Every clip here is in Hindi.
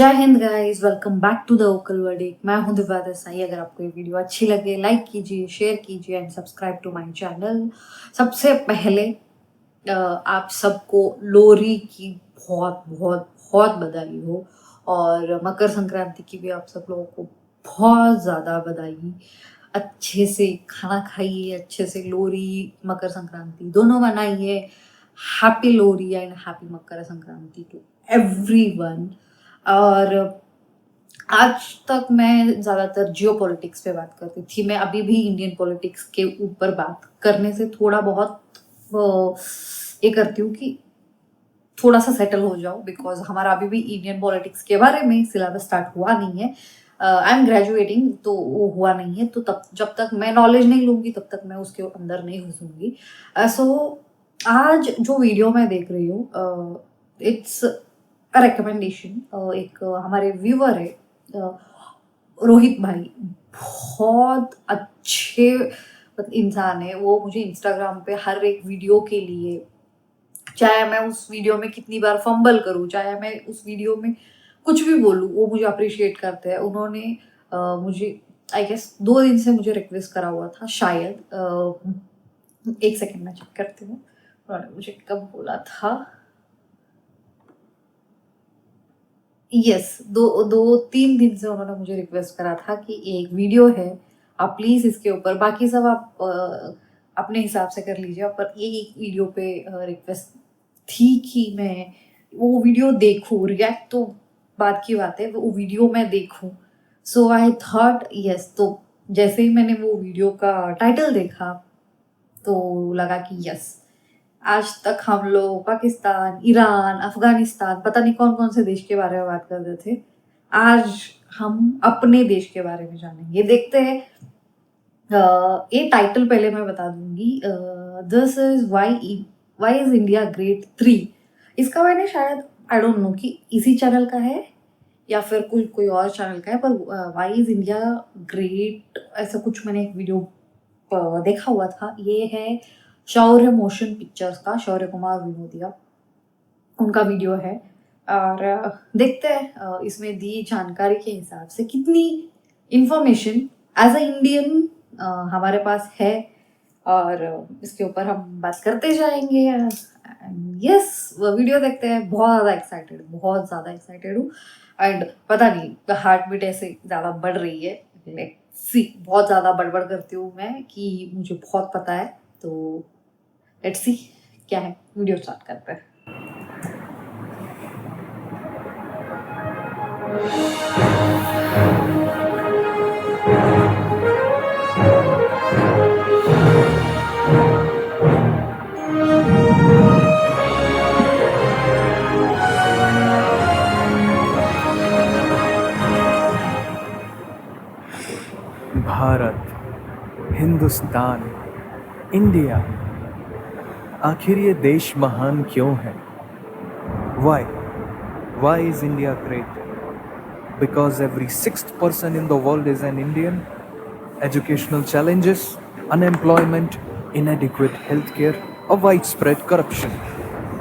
जय हिंद guys, welcome back to the vocal verdict. मैं हूं दिव्या देसाई। अगर आपको ये वीडियो अच्छी लगे लाइक कीजिए, शेयर कीजिए and subscribe to my channel. सबसे पहले आप सबको लोहरी की बहुत बहुत बहुत बधाई हो और मकर संक्रांति की भी आप सब लोगों को बहुत ज़्यादा बधाई। अच्छे से खाना खाइए, अच्छे से लोहरी मकर संक्रांति दोनों मनाइए। Happy Lohri and happy Makar Sankranti to everyone. और आज तक मैं ज़्यादातर जियो पॉलिटिक्स पे बात करती थी। मैं अभी भी इंडियन पॉलिटिक्स के ऊपर बात करने से थोड़ा बहुत ये करती हूँ कि थोड़ा सा सेटल हो जाओ, बिकॉज हमारा अभी भी इंडियन पॉलिटिक्स के बारे में सिलेबस स्टार्ट हुआ नहीं है। आई एम ग्रेजुएटिंग, तो वो हुआ नहीं है, तो तब जब तक मैं नॉलेज नहीं लूँगी तब तक मैं उसके अंदर नहीं घुसूँगी। सो आज जो वीडियो मैं देख रही हूँ, इट्स रिकमेंडेशन। एक हमारे व्यूअर है रोहित भाई, बहुत अच्छे इंसान है वो। मुझे इंस्टाग्राम पे हर एक वीडियो के लिए, चाहे मैं उस वीडियो में कितनी बार फंबल करूँ, चाहे मैं उस वीडियो में कुछ भी बोलूँ, वो मुझे अप्रिशिएट करते हैं। उन्होंने मुझे आई गेस 2 दिन से मुझे रिक्वेस्ट करा हुआ था शायद। एक सेकेंड में चेक करती हूँ उन्होंने मुझे कब बोला था। यस, 2-3 दिन से उन्होंने मुझे रिक्वेस्ट करा था कि एक वीडियो है, आप प्लीज़ इसके ऊपर, बाकी सब आप अपने हिसाब से कर लीजिए, पर ये एक वीडियो पे रिक्वेस्ट थी कि मैं वो वीडियो देखूँ। रिएक्ट तो बात की बात है, वो वीडियो मैं देखूँ। सो आई थॉट यस। तो जैसे ही मैंने वो वीडियो का टाइटल देखा तो लगा कि यस, आज तक हम लोग पाकिस्तान, ईरान, अफगानिस्तान, पता नहीं कौन कौन से देश के बारे में बात करते थे। आज हम अपने देश के बारे में जानेंगे। देखते हैं। ये टाइटल पहले मैं बता दूंगी। This is why is India great 3। इसका मैंने शायद आई डोंट नो कि इसी चैनल का है या फिर कोई और चैनल का है, पर वाई इज इंडिया ग्रेट ऐसा कुछ मैंने एक वीडियो देखा हुआ था। ये है शौर्य मोशन पिक्चर्स का, शौर्य कुमार विनोदिया, उनका वीडियो है। और देखते हैं इसमें दी जानकारी के हिसाब से कितनी इंफॉर्मेशन एज अ इंडियन हमारे पास है, और इसके ऊपर हम बात करते जाएंगे। यस, वीडियो देखते हैं। बहुत ज़्यादा एक्साइटेड हूँ। एंड पता नहीं हार्ट बीट ऐसे ज़्यादा बढ़ रही है। लेट्स सी, बहुत ज़्यादा बड़बड़ करती हूँ मैं कि मुझे बहुत पता है। तो लेट्स सी क्या है। वीडियो स्टार्ट करते हैं। भारत, हिंदुस्तान, इंडिया, आखिर ये देश महान क्यों है? Why? Why is India great? Because every 6th person in the world is an Indian. Educational challenges, unemployment, inadequate healthcare, or widespread corruption.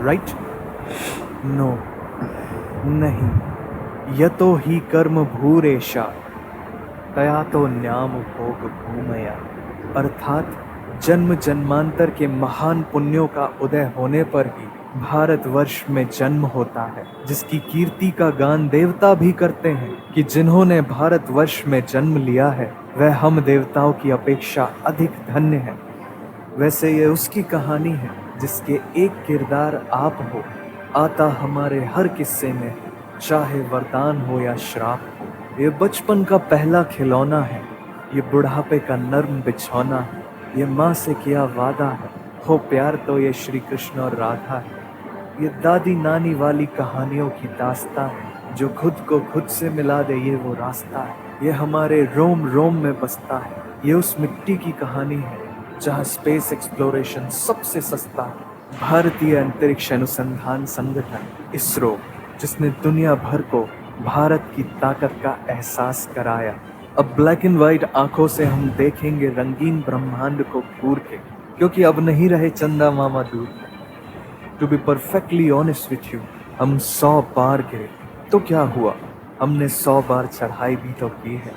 Right? No. नहीं. यतो हि कर्म भूरेशा तया तो न्याम भोग भूमया। अर्थात जन्म जन्मांतर के महान पुण्यों का उदय होने पर ही भारतवर्ष में जन्म होता है, जिसकी कीर्ति का गान देवता भी करते हैं कि जिन्होंने भारतवर्ष में जन्म लिया है वह हम देवताओं की अपेक्षा अधिक धन्य है। वैसे ये उसकी कहानी है जिसके एक किरदार आप हो, आता हमारे हर किस्से में, चाहे वरदान हो या श्राप हो। ये बचपन का पहला खिलौना है, ये बुढ़ापे का नर्म बिछौना है, ये माँ से किया वादा है, हो प्यार तो ये श्री कृष्ण और राधा है। ये दादी नानी वाली कहानियों की दास्तां है, जो खुद को खुद से मिला दे ये वो रास्ता है। ये हमारे रोम रोम में बसता है, ये उस मिट्टी की कहानी है जहाँ स्पेस एक्सप्लोरेशन सबसे सस्ता है। भारतीय अंतरिक्ष अनुसंधान संगठन इसरो, जिसने दुनिया भर को भारत की ताकत का एहसास कराया। अब ब्लैक एंड व्हाइट आंखों से हम देखेंगे रंगीन ब्रह्मांड को घूर के, क्योंकि अब नहीं रहे चंदा मामा दूर। To be perfectly honest with you, हम 100 बार गिरे तो क्या हुआ, हमने 100 बार चढ़ाई भी तो की है,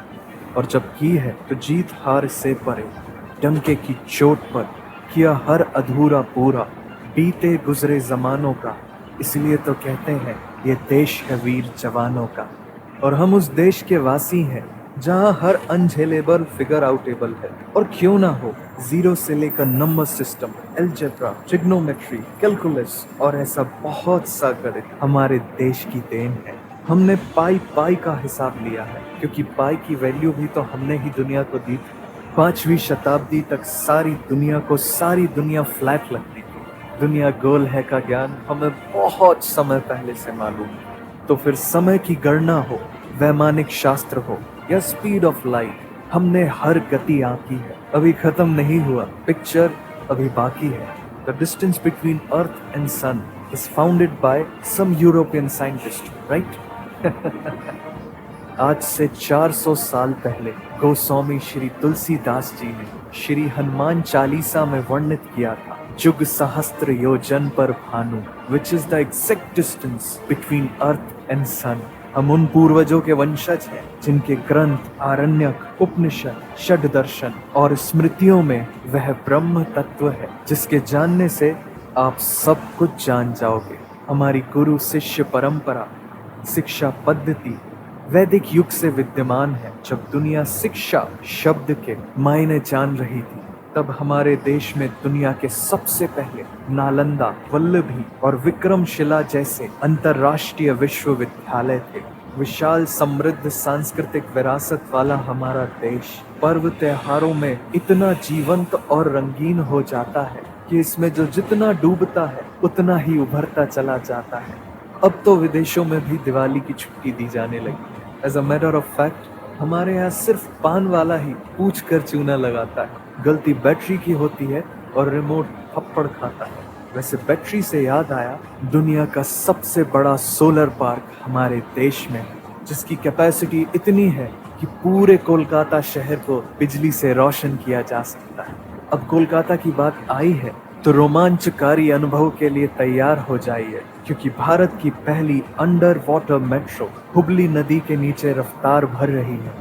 और जब की है तो जीत हार से परे, डंके की चोट पर किया हर अधूरा पूरा, बीते गुजरे जमानों का। इसलिए तो कहते हैं ये देश है वीर जवानों का। और हम उस देश के वासी हैं जहां हर अनझेलेबल फिगर आउटेबल है। और क्यों ना हो, जीरो से लेकर number system, algebra, trigonometry, calculus और ऐसा बहुत सा गणित हमारे देश की देन है। हमने पाई पाई का हिसाब लिया है, क्योंकि पाई की वैल्यू भी तो हमने ही दुनिया को दी थी। 5वीं शताब्दी तक सारी दुनिया फ्लैट लगती थी। दुनिया गोल है का ज्ञान हमें बहुत समय पहले से मालूम है। तो फिर समय की गणना हो, वैमानिक शास्त्र हो या स्पीड ऑफ लाइट, हमने हर गति आंकी है। अभी खत्म नहीं हुआ, पिक्चर अभी बाकी है। The distance between earth and sun is founded by some European scientist, right? आज से 400 साल पहले गोस्वामी श्री तुलसीदास जी ने श्री हनुमान चालीसा में वर्णित किया था, जुग सहस्त्र योजन पर भानु, which is the exact distance between earth and sun. हम उन पूर्वजों के वंशज हैं जिनके ग्रंथ, आरण्यक, उपनिषद, षड दर्शन और स्मृतियों में वह ब्रह्म तत्व है जिसके जानने से आप सब कुछ जान जाओगे। हमारी गुरु शिष्य परंपरा, शिक्षा पद्धति वैदिक युग से विद्यमान है। जब दुनिया शिक्षा शब्द के मायने जान रही थी, तब हमारे देश में दुनिया के सबसे पहले नालंदा, वल्लभी और विक्रमशिला जैसे अंतर्राष्ट्रीय विश्वविद्यालय थे। विशाल समृद्ध सांस्कृतिक विरासत वाला हमारा देश पर्व त्योहारों में इतना जीवंत और रंगीन हो जाता है कि इसमें जो जितना डूबता है उतना ही उभरता चला जाता है। अब तो विदेशों में भी दिवाली की छुट्टी दी जाने लगी है। As a matter of fact, हमारे यहाँ सिर्फ पान वाला ही पूछ कर चूना लगाता है। गलती बैटरी की होती है और रिमोट थप्पड़ खाता है। वैसे बैटरी से याद आया, दुनिया का सबसे बड़ा सोलर पार्क हमारे देश में है, जिसकी कैपेसिटी इतनी है कि पूरे कोलकाता शहर को बिजली से रोशन किया जा सकता है। अब कोलकाता की बात आई है तो रोमांचकारी अनुभव के लिए तैयार हो जाइए, क्योंकि भारत की पहली अंडर वाटर मेट्रो हुबली नदी के नीचे रफ्तार भर रही है।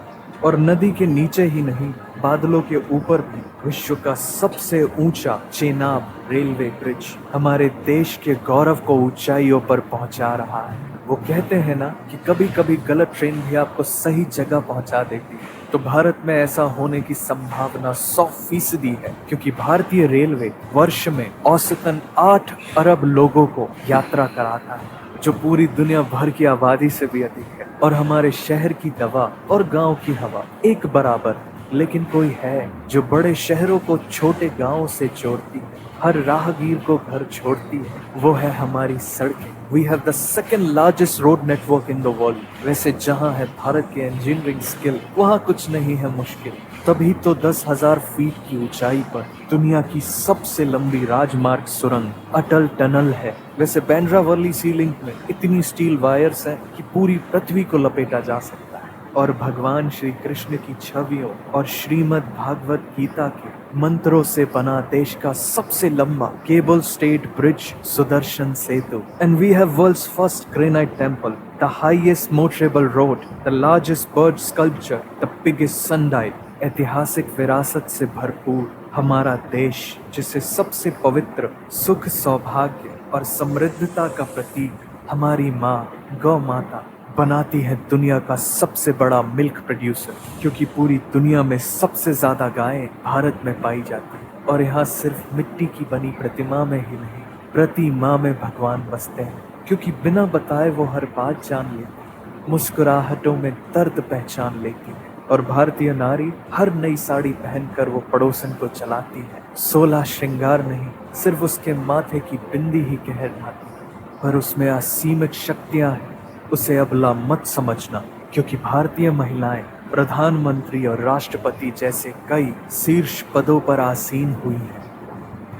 और नदी के नीचे ही नहीं, बादलों के ऊपर भी विश्व का सबसे ऊंचा चेनाब रेलवे ब्रिज हमारे देश के गौरव को ऊंचाइयों पर पहुंचा रहा है। वो कहते हैं ना कि कभी कभी गलत ट्रेन भी आपको सही जगह पहुंचा देती है। तो भारत में ऐसा होने की संभावना 100% है, क्योंकि भारतीय रेलवे वर्ष में औसतन 8 अरब लोगों को यात्रा कराता है, जो पूरी दुनिया भर की आबादी से भी अधिक है। और हमारे शहर की दवा और गांव की हवा एक बराबर है, लेकिन कोई है जो बड़े शहरों को छोटे गांवों से जोड़ती है, हर राहगीर को घर छोड़ती है। वो है हमारी सड़कें। We have the second largest road network in the world. वैसे जहाँ है भारत की इंजीनियरिंग स्किल, वहाँ कुछ नहीं है मुश्किल। तभी तो 10,000 फीट की ऊंचाई पर दुनिया की सबसे लंबी राजमार्ग सुरंग अटल टनल है। वैसे बांद्रा वर्ली सी लिंक में इतनी स्टील वायर्स हैं कि पूरी पृथ्वी को लपेटा जा सकता है। और भगवान श्री कृष्ण की छवियों और श्रीमद् भागवत गीता के मंत्रों से बना देश का सबसे लंबा cable stayed bridge Sudarshan Setu. And we have world's first granite temple, the highest motorable road, the largest bird sculpture, the biggest sundial. ऐतिहासिक विरासत से भरपूर हमारा देश, जिसे सबसे पवित्र सुख, सौभाग्य और समृद्धता का प्रतीक हमारी माँ गौ माता बनाती है दुनिया का सबसे बड़ा मिल्क प्रोड्यूसर, क्योंकि पूरी दुनिया में सबसे ज्यादा गायें भारत में पाई जाती है। और यहाँ सिर्फ मिट्टी की बनी प्रतिमा में ही नहीं, प्रति माँ में भगवान बसते हैं, क्योंकि बिना बताए वो हर बात जान लेती है, मुस्कुराहटों में दर्द पहचान लेती है। और भारतीय नारी हर नई साड़ी पहनकर वो पड़ोसन को चलाती है। 16 श्रृंगार नहीं, सिर्फ उसके माथे की बिंदी ही कहर ढाती है, पर उसमें असीमित शक्तियां हैं। उसे अबला मत समझना, क्योंकि भारतीय महिलाएं प्रधानमंत्री और राष्ट्रपति जैसे कई शीर्ष पदों पर आसीन हुई हैं।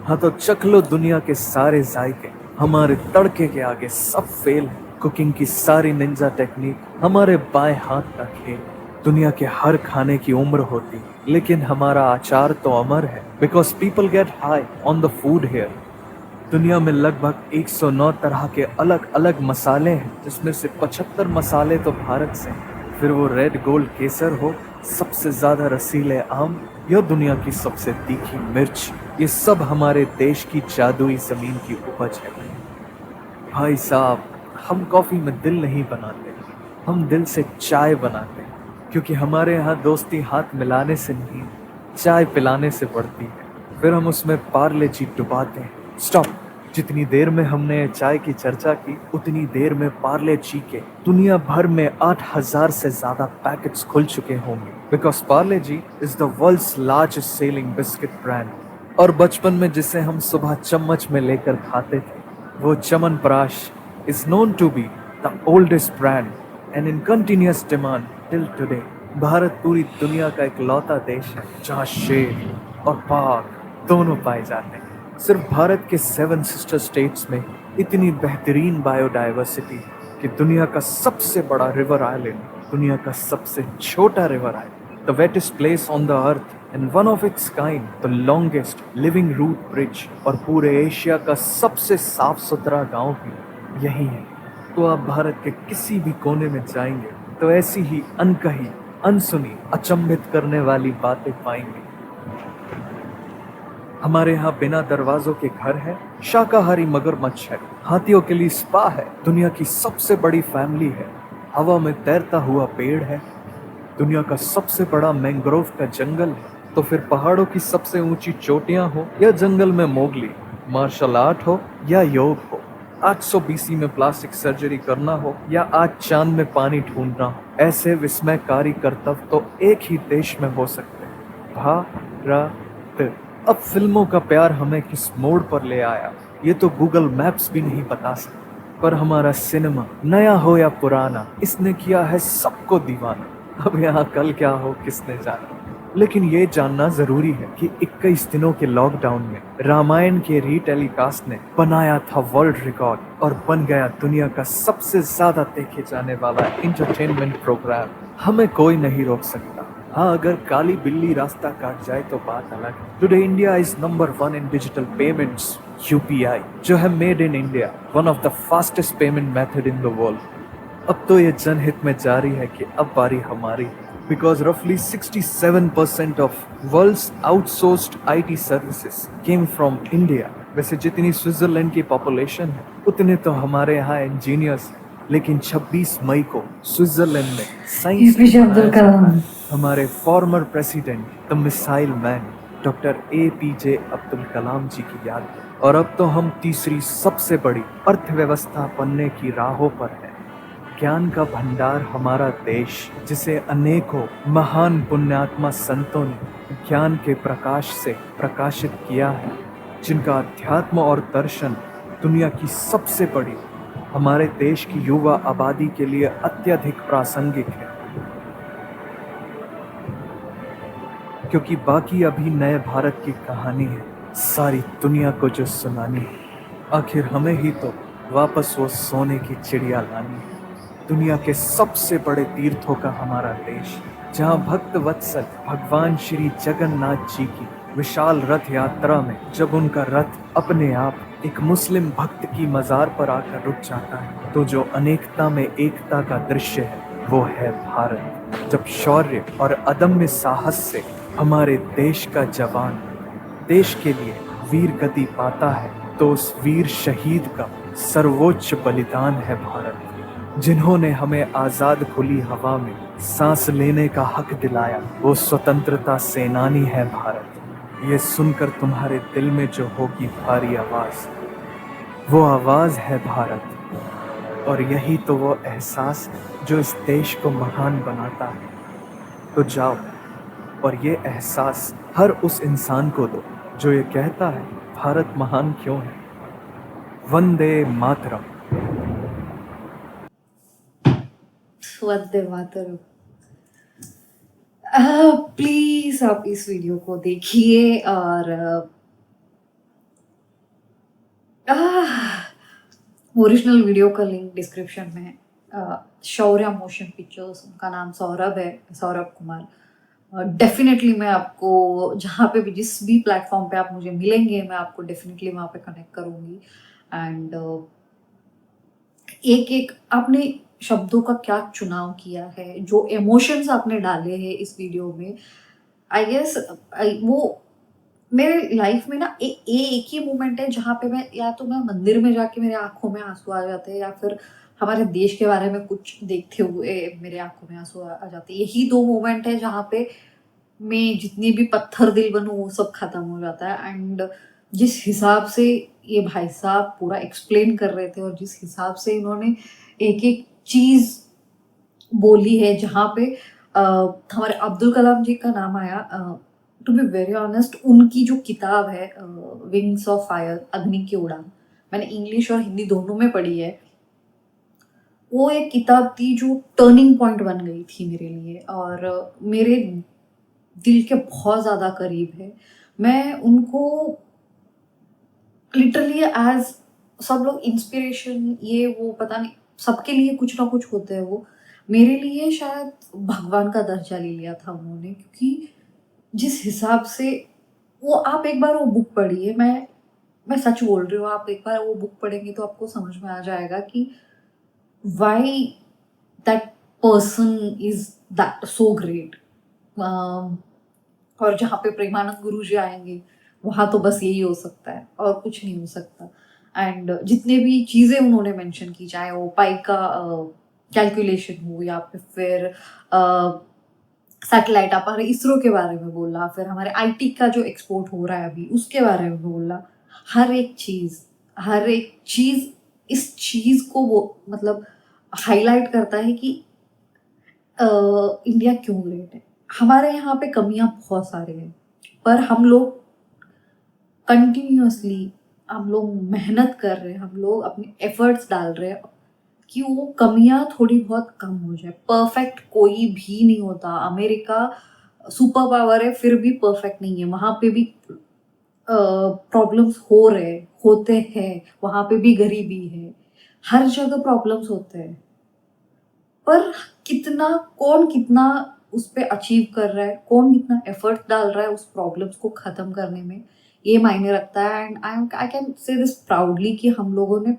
हाँ तो चख लो दुनिया के सारे जायके, हमारे तड़के के आगे सब फेल है। कुकिंग की सारी निंजा टेक्निक हमारे बाएं हाथ का खेल। दुनिया के हर खाने की उम्र होती, लेकिन हमारा आचार तो अमर है, because people get high on the food here. दुनिया में लगभग 109 तरह के अलग अलग मसाले हैं, जिसमें से 75 मसाले तो भारत से हैं। फिर वो रेड गोल्ड केसर हो, सबसे ज्यादा रसीले आम, या दुनिया की सबसे तीखी मिर्च, ये सब हमारे देश की जादुई जमीन की उपज है। भाई साहब, हम कॉफी में दिल नहीं बनाते, हम दिल से चाय बनाते हैं, क्योंकि हमारे यहाँ दोस्ती हाथ मिलाने से नहीं, चाय पिलाने से बढ़ती है। फिर हम उसमें पार्ले जी डुबाते हैं। स्टॉप। जितनी देर में हमने चाय की चर्चा की, उतनी देर में पार्ले जी के दुनिया भर में 8,000 से ज्यादा पैकेट्स खुल चुके होंगे, because Parle G is the world's largest selling biscuit brand. और बचपन में जिसे हम सुबह चम्मच में लेकर खाते थे, वो chyawanprash is known to be the oldest brand and in continuous demand till today. Bharat पूरी दुनिया का इकलौता देश है जहाँ शेर और बाघ दोनों पाए जाते हैं। सिर्फ भारत के 7 सिस्टर स्टेट्स में इतनी बेहतरीन बायोडाइवर्सिटी है कि दुनिया का सबसे बड़ा रिवर आइलैंड, दुनिया का सबसे छोटा river island, the wettest place on the earth and one of its kind, the longest living root bridge, और पूरे एशिया का सबसे साफ सुथरा गांव भी यही है। तो आप भारत के किसी भी कोने में जाएंगे तो ऐसी ही अनकही, अनसुनी, अचंभित करने वाली बातें पाएंगे। हमारे यहाँ बिना दरवाजों के घर है, शाकाहारी मगरमच्छ है, हाथियों के लिए स्पा है, दुनिया की सबसे बड़ी फैमिली है, हवा में तैरता हुआ पेड़ है, दुनिया का सबसे बड़ा मैंग्रोव का जंगल है। तो फिर पहाड़ों की सबसे ऊंची चोटियां हो या जंगल में मोगली, मार्शल आर्ट हो या योग हो, 800 बीसी में प्लास्टिक सर्जरी करना हो या आज चांद में पानी ढूंढना हो, ऐसे विस्मयकारी करतब तो एक ही देश में हो सकते हैं, भारत। अब फिल्मों का प्यार हमें किस मोड़ पर ले आया, ये तो गूगल मैप्स भी नहीं बता सकता, पर हमारा सिनेमा नया हो या पुराना, इसने किया है सबको दीवाना। अब यहाँ कल क्या हो किसने जाना, लेकिन ये जानना जरूरी है कि 21 दिनों के लॉकडाउन में रामायण के रीटेलीकास्ट ने बनाया था वर्ल्ड रिकॉर्ड और बन गया दुनिया का सबसे ज्यादा देखे जाने वाला एंटरटेनमेंट प्रोग्राम। हमें कोई नहीं रोक सकता। हाँ, अगर काली बिल्ली रास्ता काट जाए तो बात अलग है। Today India is number 1 in digital payments, UPI, जो है made in India, one of the fastest payment method in the world. अब तो ये जनहित में जारी है कि अब बारी हमारी, because roughly 67% of world's outsourced IT services came from India। वैसे जितनी स्विट्जरलैंड की पॉपुलेशन है उतने तो हमारे यहाँ इंजीनियर्स, लेकिन 26 मई को स्विट्जरलैंड में साइंस APJ अब्दुल कलाम, हमारे former president the missile man doctor APJ Abdul Kalam ji की याद में। और अब तो हम तीसरी सबसे बड़ी अर्थव्यवस्था बनने की राहों पर हैं। ज्ञान का भंडार हमारा देश, जिसे अनेकों महान पुण्यात्मा संतों ने ज्ञान के प्रकाश से प्रकाशित किया है, जिनका अध्यात्म और दर्शन दुनिया की सबसे बड़ी हमारे देश की युवा आबादी के लिए अत्यधिक प्रासंगिक है, क्योंकि बाकी अभी नए भारत की कहानी है सारी दुनिया को जो सुनानी है। आखिर हमें ही तो वापस वो सोने की चिड़िया लानी है। दुनिया के सबसे बड़े तीर्थों का हमारा देश, जहाँ भक्त वत्सल भगवान श्री जगन्नाथ जी की विशाल रथ यात्रा में जब उनका रथ अपने आप एक मुस्लिम भक्त की मजार पर आकर रुक जाता है, तो जो अनेकता में एकता का दृश्य है वो है भारत। जब शौर्य और अदम्य साहस से हमारे देश का जवान देश के लिए वीर गति पाता है, तो उस वीर शहीद का सर्वोच्च बलिदान है भारत। जिन्होंने हमें आजाद खुली हवा में सांस लेने का हक दिलाया, वो स्वतंत्रता सेनानी है भारत। ये सुनकर तुम्हारे दिल में जो होगी भारी आवाज, वो आवाज है भारत। और यही तो वो एहसास है जो इस देश को महान बनाता है। तो जाओ और ये एहसास हर उस इंसान को दो जो ये कहता है भारत महान क्यों है। वंदे मातरम। वंदे मातरम। प्लीज आप इस वीडियो को देखिए और ओरिजिनल वीडियो का लिंक डिस्क्रिप्शन में है। शौर्य मोशन पिक्चर्स, उनका नाम सौरभ है, सौरभ कुमार, डेफिनेटली मैं आपको जहाँ पे भी, जिस भी प्लेटफॉर्म पे आप मुझे मिलेंगे, मैं आपको डेफिनेटली वहाँ पे कनेक्ट करूँगी। एंड एक एक आपने शब्दों का क्या चुनाव किया है, जो इमोशंस आपने डाले हैं इस वीडियो में, आई गेस वो मेरे लाइफ में ना एक ही मोमेंट है जहाँ पे मैं, या तो मैं मंदिर में जाके मेरे आंखों में आंसू आ जाते हैं, या फिर हमारे देश के बारे में कुछ देखते हुए मेरे आंखों में आंसू आ जाते हैं। यही दो मोमेंट है जहाँ पे मैं जितनी भी पत्थर दिल बनूं वो सब खत्म हो जाता है। एंड जिस हिसाब से ये भाई साहब पूरा एक्सप्लेन कर रहे थे, और जिस हिसाब से इन्होंने एक एक चीज बोली है, जहाँ पे हमारे अब्दुल कलाम जी का नाम आया, टू बी वेरी ऑनेस्ट उनकी जो किताब है विंग्स ऑफ फायर, अग्नि की उड़ान, मैंने इंग्लिश और हिंदी दोनों में पढ़ी है। वो एक किताब थी जो टर्निंग पॉइंट बन गई थी मेरे लिए, और मेरे दिल के बहुत ज़्यादा करीब है। मैं उनको लिटरली एज, सब लोग इंस्पिरेशन ये वो पता नहीं, सबके लिए कुछ ना कुछ होते हैं वो, मेरे लिए शायद भगवान का दर्जा ले लिया था उन्होंने। क्योंकि जिस हिसाब से वो, आप एक बार वो बुक पढ़िए, मैं सच बोल रही हूँ, आप एक बार वो बुक पढ़ेंगे तो आपको समझ में आ जाएगा कि why that person is that so great. और जहाँ पे प्रेमानंद गुरु जी आएंगे, वहाँ तो बस यही हो सकता है और कुछ नहीं हो सकता। एंड जितने भी चीज़ें उन्होंने मेंशन की, चाहे वो पाई का कैलकुलेशन हो, या फिर सैटेलाइट, आप हमारे इसरो के बारे में बोला, फिर हमारे आईटी का जो एक्सपोर्ट हो रहा है अभी उसके बारे में बोला, हर एक चीज़, हर एक चीज़ इस चीज़ को वो मतलब हाईलाइट करता है कि इंडिया क्यों ग्रेट है। हमारे यहाँ पे कमियां बहुत सारे हैं, पर हम लोग कंटिन्यूअसली, हम लोग मेहनत कर रहे हैं, हम लोग अपने एफर्ट्स डाल रहे हैं कि वो कमियां थोड़ी बहुत कम हो जाए। परफेक्ट कोई भी नहीं होता। अमेरिका सुपर पावर है, फिर भी परफेक्ट नहीं है, वहां पे भी प्रॉब्लम्स हो रहे होते हैं, वहां पे भी गरीबी है, हर जगह प्रॉब्लम्स होते हैं। पर कितना, कौन कितना उस पे अचीव कर रहा है, कौन कितना एफर्ट डाल रहा है उस प्रॉब्लम्स को खत्म करने में, ये मायने रखता है। And I can say this proudly कि हम लोगों ने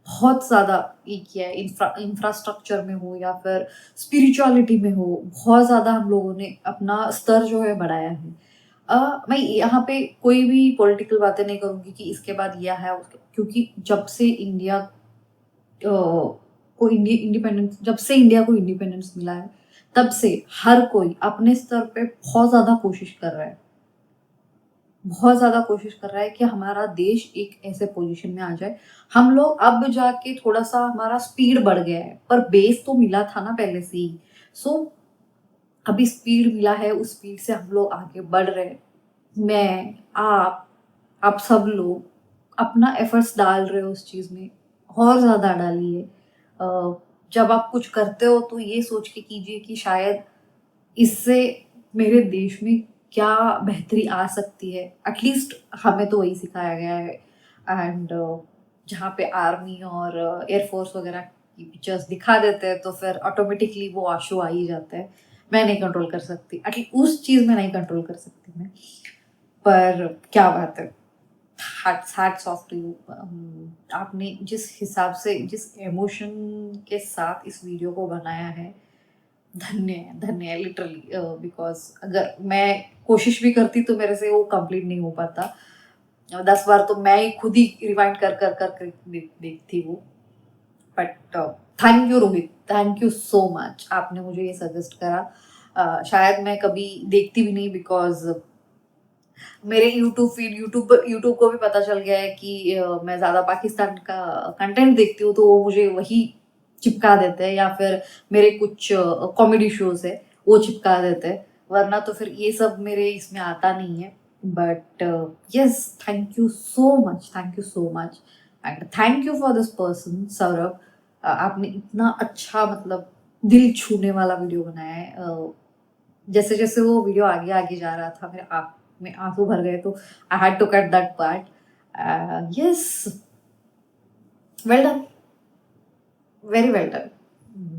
बहुत ज़्यादा ये किया है, इंफ्रास्ट्रक्चर में हो या फिर स्पिरिचुअलिटी में हो, बहुत ज़्यादा हम लोगों ने अपना स्तर जो है बढ़ाया है। मैं यहाँ पे कोई भी पॉलिटिकल बातें नहीं करूँगी कि इसके बाद यह है उसके, क्योंकि जब से इंडिया को इंडिपेंडेंस, जब से इंडिया को इंडिपेंडेंस मिला है, तब से हर कोई अपने स्तर पे बहुत ज़्यादा कोशिश कर रहा है, बहुत ज़्यादा कोशिश कर रहा है कि हमारा देश एक ऐसे पोजीशन में आ जाए। हम लोग अब जाके थोड़ा सा हमारा स्पीड बढ़ गया है, पर बेस तो मिला था ना पहले से ही। सो अभी स्पीड मिला है, उस स्पीड से हम लोग आगे बढ़ रहे हैं। मैं, आप सब लोग अपना एफर्ट्स डाल रहे हो उस चीज़ में, और ज़्यादा डालिए। जब आप कुछ करते हो तो ये सोच के कीजिए कि शायद इससे मेरे देश में क्या बेहतरी आ सकती है। एटलीस्ट हमें तो वही सिखाया गया है। एंड जहाँ पे आर्मी और एयरफोर्स वगैरह की पिक्चर्स दिखा देते हैं तो फिर ऑटोमेटिकली वो आंसू आ ही जाता है। मैं नहीं कंट्रोल कर सकती, एटलीस्ट उस चीज़ में नहीं कंट्रोल कर सकती मैं। पर क्या बात है, हैट्स ऑफ टू यू। आपने जिस हिसाब से, जिस इमोशन के साथ इस वीडियो को बनाया है, धन्य है, धन्य है लिटरली। बिकॉज अगर मैं कोशिश भी करती तो मेरे से वो कंप्लीट नहीं हो पाता। 10 बार तो मैं ही खुद ही रिवाइंड कर देखती वो। But thank you Rohit, thank you so much, आपने मुझे ये सजेस्ट करा। शायद मैं कभी देखती भी नहीं, बिकॉज मेरे यूट्यूब फीड, यूट्यूब को भी पता चल गया है कि मैं ज़्यादा पाकिस्तान का कंटेंट देखती हूँ, तो वो मुझे वही चिपका देते हैं, या फिर मेरे कुछ कॉमेडी शोज है वो चिपका देते हैं, वरना तो फिर ये सब मेरे इसमें आता नहीं है। But yes, thank you so much, thank you so much, and thank you for this person Saurabh. आपने इतना अच्छा, मतलब दिल छूने वाला वीडियो बनाया है। जैसे जैसे वो वीडियो आगे आगे जा रहा था, मेरे आँख में आंसू भर गए, तो I had to cut that part. Yes, well done, very well done.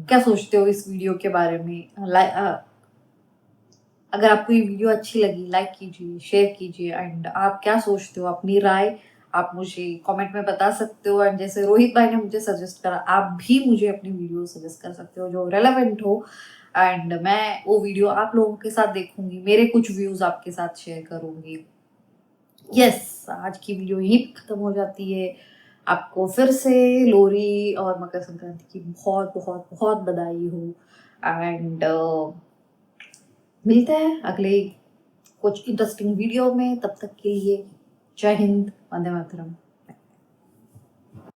क्या सोचते हो इस वीडियो के बारे में? अगर आपको ये वीडियो अच्छी लगी, लाइक कीजिए, शेयर कीजिए, एंड आप क्या सोचते हो, अपनी राय आप मुझे कमेंट में बता सकते हो। एंड जैसे रोहित भाई ने मुझे सजेस्ट करा, आप भी मुझे अपनी वीडियो सजेस्ट कर सकते हो जो रेलेवेंट हो, एंड मैं वो वीडियो आप लोगों के साथ देखूंगी, मेरे कुछ व्यूज आपके साथ शेयर करूंगी। यस, आज की वीडियो यहीं पे खत्म हो जाती है। आपको फिर से लोहरी और मकर संक्रांति की बहुत बहुत बहुत बधाई हो। एंड मिलते हैं अगले कुछ इंटरेस्टिंग वीडियो में। तब तक के लिए जय हिंद, वंदे मातरम।